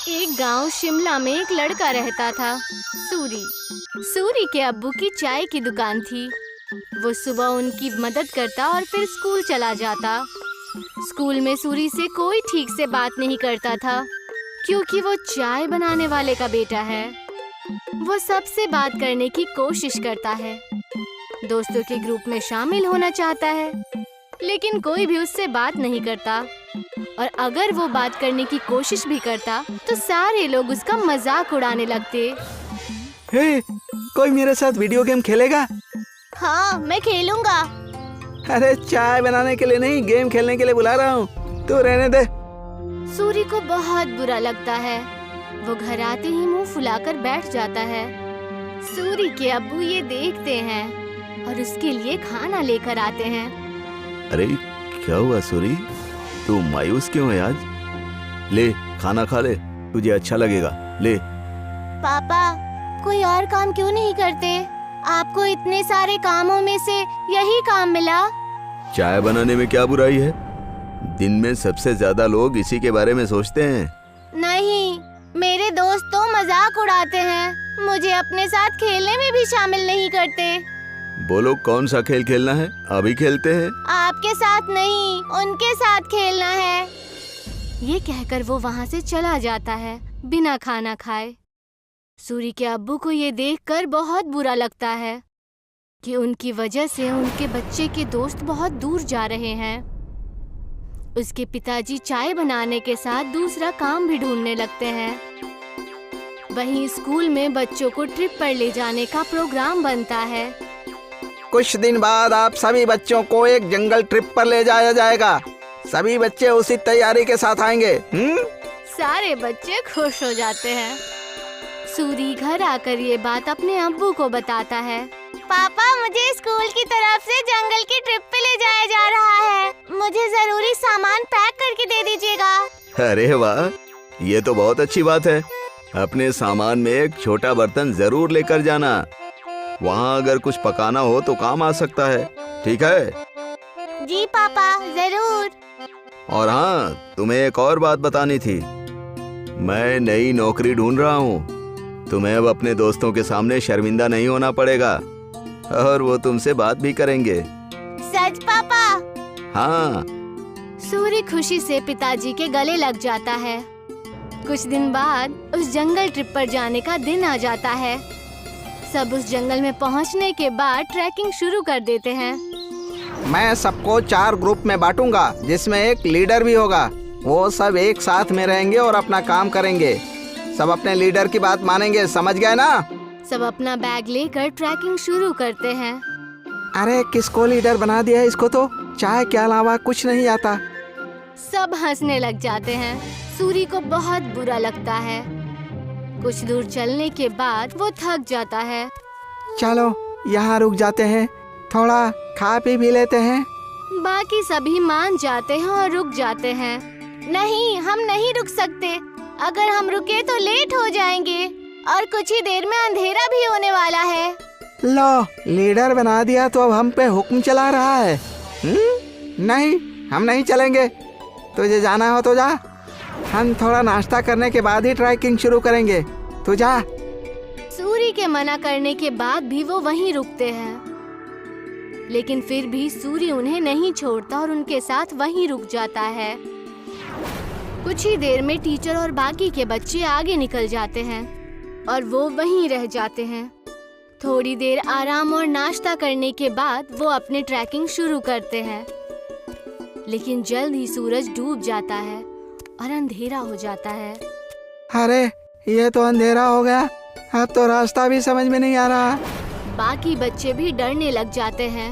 एक गांव शिमला में एक लड़का रहता था, सूरी। सूरी के अब्बू की चाय की दुकान थी। वो सुबह उनकी मदद करता और फिर स्कूल चला जाता। स्कूल में सूरी से कोई ठीक से बात नहीं करता था, क्योंकि वो चाय बनाने वाले का बेटा है। वो सबसे बात करने की कोशिश करता है, दोस्तों के ग्रुप में शामिल होना चाहता है, लेकिन कोई भी उससे बात नहीं करता। और अगर वो बात करने की कोशिश भी करता तो सारे लोग उसका मजाक उड़ाने लगते। हे, कोई मेरे साथ वीडियो गेम खेलेगा? हाँ, मैं खेलूंगा। अरे चाय बनाने के लिए नहीं, गेम खेलने के लिए बुला रहा हूँ, तू रहने दे। सूरी को बहुत बुरा लगता है। वो घर आते ही मुंह फुलाकर बैठ जाता है। सूरी के अब्बू ये देखते हैं और उसके लिए खाना लेकर आते हैं। अरे क्या हुआ सूरी, तू मायूस क्यों है आज? ले खाना खा ले, तुझे अच्छा लगेगा, ले। पापा, कोई और काम क्यों नहीं करते? आपको इतने सारे कामों में से यही काम मिला। चाय बनाने में क्या बुराई है? दिन में सबसे ज्यादा लोग इसी के बारे में सोचते हैं। नहीं, मेरे दोस्त तो मजाक उड़ाते हैं, मुझे अपने साथ खेलने में भी शामिल नहीं करते। बोलो कौन सा खेल खेलना है, अभी खेलते हैं। आपके साथ नहीं, उनके साथ खेलना है। ये कहकर वो वहाँ से चला जाता है बिना खाना खाए। सूरी के अब्बू को ये देखकर बहुत बुरा लगता है कि उनकी वजह से उनके बच्चे के दोस्त बहुत दूर जा रहे हैं। उसके पिताजी चाय बनाने के साथ दूसरा काम भी ढूंढने लगते हैं। वहीं स्कूल में बच्चों को ट्रिप पर ले जाने का प्रोग्राम बनता है। कुछ दिन बाद आप सभी बच्चों को एक जंगल ट्रिप पर ले जाया जाएगा। सभी बच्चे उसी तैयारी के साथ आएंगे। सारे बच्चे खुश हो जाते हैं। सूरी घर आकर ये बात अपने अब्बू को बताता है। पापा, मुझे स्कूल की तरफ से जंगल की ट्रिप पे ले जाया जा रहा है। मुझे जरूरी सामान पैक करके दे दीजिएगा। अरे वाह, ये तो बहुत अच्छी बात है। अपने सामान में एक छोटा बर्तन जरूर लेकर जाना। वहाँ अगर कुछ पकाना हो तो काम आ सकता है, ठीक है? जी पापा, जरूर। और हाँ, तुम्हें एक और बात बतानी थी। मैं नई नौकरी ढूंढ रहा हूँ। तुम्हें अब अपने दोस्तों के सामने शर्मिंदा नहीं होना पड़ेगा और वो तुमसे बात भी करेंगे। सच पापा? हाँ। सूरी खुशी से पिताजी के गले लग जाता है। कुछ दिन बाद उस जंगल ट्रिप पर जाने का दिन आ जाता है। सब उस जंगल में पहुंचने के बाद ट्रैकिंग शुरू कर देते हैं। मैं सबको 4 ग्रुप में बांटूंगा, जिसमें एक लीडर भी होगा। वो सब एक साथ में रहेंगे और अपना काम करेंगे। सब अपने लीडर की बात मानेंगे, समझ गए ना? सब अपना बैग लेकर ट्रैकिंग शुरू करते हैं। अरे किसको लीडर बना दिया है? इसको तो चाय के अलावा कुछ नहीं आता। सब हंसने लग जाते हैं। सूरी को बहुत बुरा लगता है। कुछ दूर चलने के बाद वो थक जाता है। चलो यहाँ रुक जाते हैं, थोड़ा खा पी भी लेते हैं। बाकी सभी मान जाते हैं और रुक जाते हैं। नहीं, हम नहीं रुक सकते। अगर हम रुके तो लेट हो जाएंगे और कुछ ही देर में अंधेरा भी होने वाला है। लो, लीडर बना दिया तो अब हम पे हुक्म चला रहा है। नहीं, हम नहीं चलेंगे। तुझे जाना हो तो जा। हम थोड़ा नाश्ता करने के बाद ही ट्रैकिंग शुरू करेंगे। तू जा। सूरी के मना करने के बाद भी वो वहीं रुकते हैं, लेकिन फिर भी सूरी उन्हें नहीं छोड़ता और उनके साथ वहीं रुक जाता है। कुछ ही देर में टीचर और बाकी के बच्चे आगे निकल जाते हैं और वो वहीं रह जाते हैं। थोड़ी देर आराम और नाश्ता करने के बाद वो अपनी ट्रैकिंग शुरू करते हैं, लेकिन जल्द ही सूरज डूब जाता है और अंधेरा हो जाता है। अरे ये तो अंधेरा हो गया, अब तो रास्ता भी समझ में नहीं आ रहा। बाकी बच्चे भी डरने लग जाते हैं।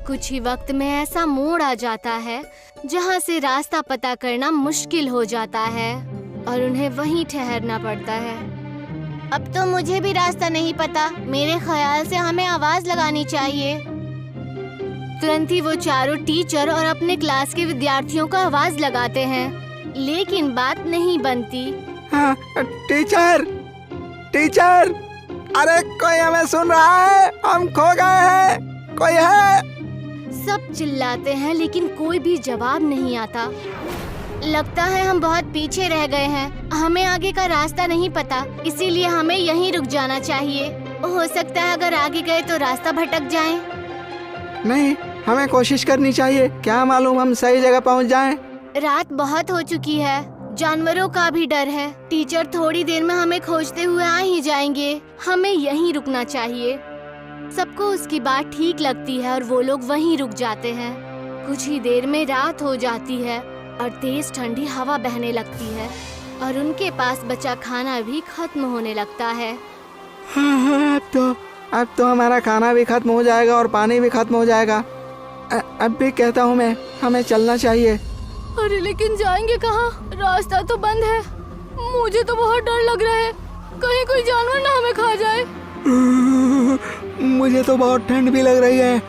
कुछ ही वक्त में ऐसा मोड़ आ जाता है जहाँ से रास्ता पता करना मुश्किल हो जाता है और उन्हें वहीं ठहरना पड़ता है। अब तो मुझे भी रास्ता नहीं पता। मेरे ख्याल से हमें आवाज लगानी चाहिए। तुरंत ही वो चारों टीचर और अपने क्लास के विद्यार्थियों को आवाज लगाते हैं, लेकिन बात नहीं बनती। हाँ, टीचर, टीचर, अरे कोई हमें सुन रहा है? हम खो गए हैं, कोई है? सब चिल्लाते हैं लेकिन कोई भी जवाब नहीं आता। लगता है हम बहुत पीछे रह गए हैं। हमें आगे का रास्ता नहीं पता, इसीलिए हमें यहीं रुक जाना चाहिए। हो सकता है अगर आगे गए तो रास्ता भटक जाएं। नहीं, हमें कोशिश करनी चाहिए। क्या मालूम हम सही जगह पहुंच जाएं। रात बहुत हो चुकी है, जानवरों का भी डर है। टीचर थोड़ी देर में हमें खोजते हुए आ ही जाएंगे। हमें यहीं रुकना चाहिए। सबको उसकी बात ठीक लगती है और वो लोग वहीं रुक जाते हैं। कुछ ही देर में रात हो जाती है और तेज ठंडी हवा बहने लगती है और उनके पास बचा खाना भी खत्म होने लगता है। हाँ, अब तो हमारा खाना भी खत्म हो जाएगा और पानी भी खत्म हो जाएगा। अब भी कहता हूँ मैं, हमें चलना चाहिए। अरे लेकिन जाएंगे कहाँ? रास्ता तो बंद है। मुझे तो बहुत डर लग रहा है, कहीं कोई जानवर ना हमें खा जाए। मुझे तो बहुत ठंड भी लग रही है।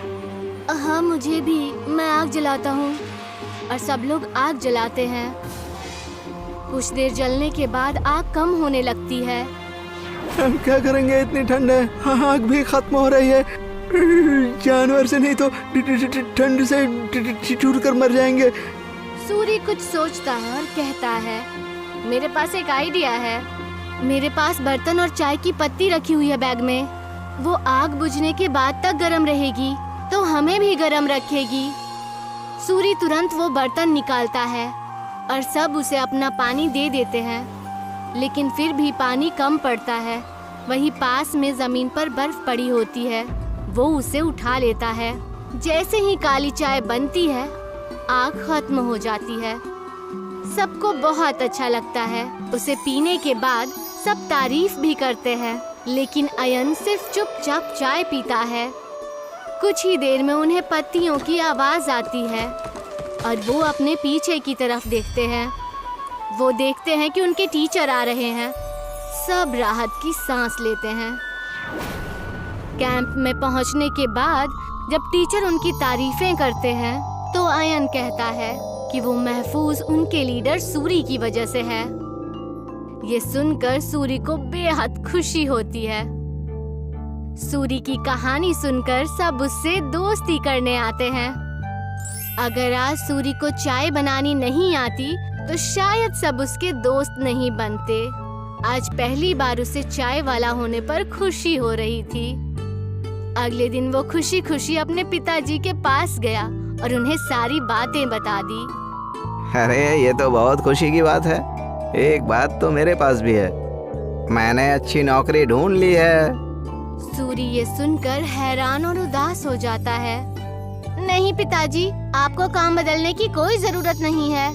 हाँ मुझे भी। मैं आग जलाता हूँ और सब लोग आग जलाते हैं। कुछ देर जलने के बाद आग कम होने लगती है। हम क्या करेंगे, इतनी ठंड है, आग भी खत्म हो रही है। जानवर से नहीं तो ठंड से ठिठुर कर मर जाएंगे। सूरी कुछ सोचता है और कहता है, मेरे पास एक आइडिया है। मेरे पास बर्तन और चाय की पत्ती रखी हुई है बैग में। वो आग बुझने के बाद तक गर्म रहेगी तो हमें भी गर्म रखेगी। सूरी तुरंत वो बर्तन निकालता है और सब उसे अपना पानी दे देते हैं, लेकिन फिर भी पानी कम पड़ता है। वहीं पास में जमीन पर बर्फ पड़ी होती है। वो उसे उठा लेता है। जैसे ही काली चाय बनती है, आग खत्म हो जाती है। सबको बहुत अच्छा लगता है। उसे पीने के बाद सब तारीफ भी करते हैं, लेकिन अयन सिर्फ चुपचाप चाय पीता है। कुछ ही देर में उन्हें पत्तियों की आवाज आती है और वो अपने पीछे की तरफ देखते हैं। वो देखते हैं कि उनके टीचर आ रहे हैं। सब राहत की सांस लेते हैं। कैंप में पहुंचने के बाद जब टीचर उनकी तारीफें करते हैं तो अयन कहता है कि वो महफूज उनके लीडर सूरी की वजह से है। ये सुनकर सूरी को बेहद खुशी होती है। सूरी की कहानी सुनकर सब उससे दोस्ती करने आते हैं। अगर आज सूरी को चाय बनानी नहीं आती तो शायद सब उसके दोस्त नहीं बनते। आज पहली बार उसे चाय वाला होने पर खुशी हो रही थी। अगले दिन वो खुशी खुशी अपने पिताजी के पास गया और उन्हें सारी बातें बता दी। अरे ये तो बहुत खुशी की बात है। एक बात तो मेरे पास भी है, मैंने अच्छी नौकरी ढूंढ ली है। सूरी ये सुनकर हैरान और उदास हो जाता है। नहीं पिताजी, आपको काम बदलने की कोई जरूरत नहीं है।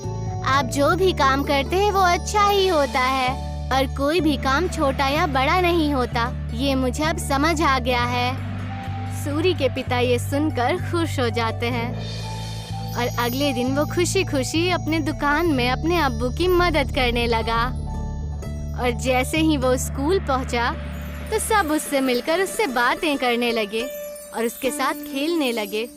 आप जो भी काम करते हैं वो अच्छा ही होता है और कोई भी काम छोटा या बड़ा नहीं होता। ये मुझे अब समझ आ गया है। सूरी के पिता ये सुनकर खुश हो जाते हैं और अगले दिन वो खुशी खुशी अपने दुकान में अपने अब्बू की मदद करने लगा। और जैसे ही वो स्कूल पहुंचा तो सब उससे मिलकर उससे बातें करने लगे और उसके साथ खेलने लगे।